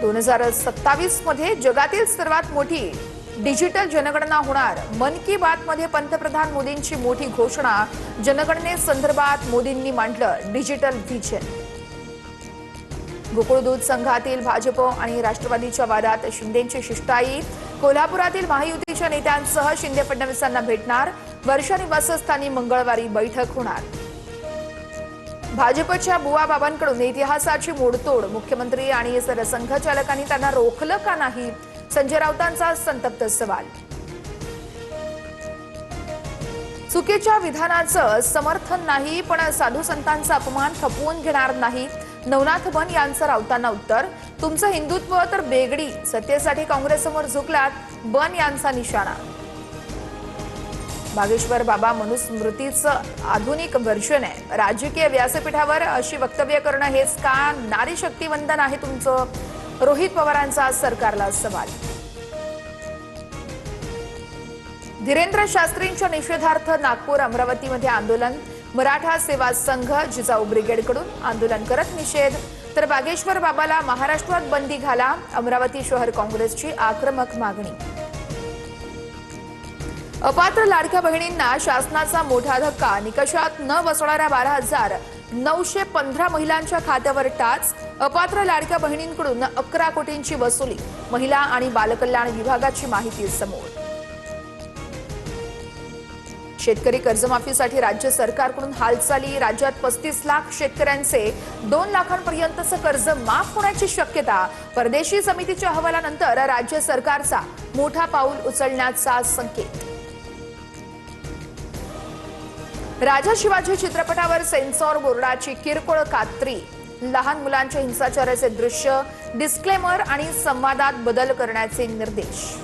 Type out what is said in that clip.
2027 मध्ये जगातील सर्वात मोठी डिजिटल जनगणना होणार। मन की बात मध्ये पंतप्रधान मोदींची मोठी घोषणा। जनगणनेसंदर्भात मोदींनी मांडलं डिजिटल व्हिजन। गोकुळ दूध संघातील भाजप आणि राष्ट्रवादीच्या वादात शिंदेंची शिष्टाई। कोल्हापुरातील महायुतीच्या नेत्यांसह शिंदे फडणवीसांना भेटणार। वर्षा निवासस्थानी मंगळवारी बैठक होणार। भाजपच्या बुवा बाबांकडून इतिहासाची मोडतोड। मुख्यमंत्री आणि सरसंघचालकांनी त्यांना रोखलं का नाही? संजय राऊतांचा संतप्त सवाल। चुकीच्या विधानाचं समर्थन नाही, पण साधू संतांचा अपमान खपवून घेणार नाही। नवनाथ बन यांचं राऊतांना उत्तर। तुमचं हिंदुत्व तर बेगडी, सत्तेसाठी काँग्रेससमोर झुकलात, बन यांचा निशाणा। बागेश्वर बाबा मनुस्मृतीचं आधुनिक व्हर्जन आहे। राजकीय व्यासपीठावर अशी वक्तव्य करणं हेच का नारी शक्ती वंदन आहे तुमचं? रोहित पवारांचा सरकारला सवाल। धीरेंद्र शास्त्रींच्या निषेधार्थ नागपूर अमरावतीमध्ये आंदोलन। मराठा सेवा संघ जिजाऊ ब्रिगेडकडून आंदोलन करत निषेध, तर बागेश्वर बाबाला महाराष्ट्रात बंदी घाला, अमरावती शहर काँग्रेसची आक्रमक मागणी। अपात्र लाडक्या बहिणींना शासनाचा मोठा धक्का। निकषात न बसणाऱ्या 12,915 महिलांच्या खात्यावर टाच। अपात्र लाडक्या बहिणींकडून 11 कोटींची वसुली। महिला आणि बालकल्याण विभागाची माहिती समोर। शेतकरी कर्जमाफीसाठी राज्य सरकारकडून हालचाली। राज्यात 35 लाख शेतकऱ्यांचे 2 लाखांपर्यंतचं कर्ज माफ होण्याची शक्यता। परदेशी समितीच्या अहवालानंतर राज्य सरकारचा मोठा पाऊल उचलण्याचा संकेत। राजा शिवाजी चित्रपटावर सेन्सॉर बोर्डाची किरकोळ कात्री। लहान मुलांच्या हिंसाचाराचे दृश्य, डिस्क्लेमर आणि संवादात बदल करण्याचे निर्देश।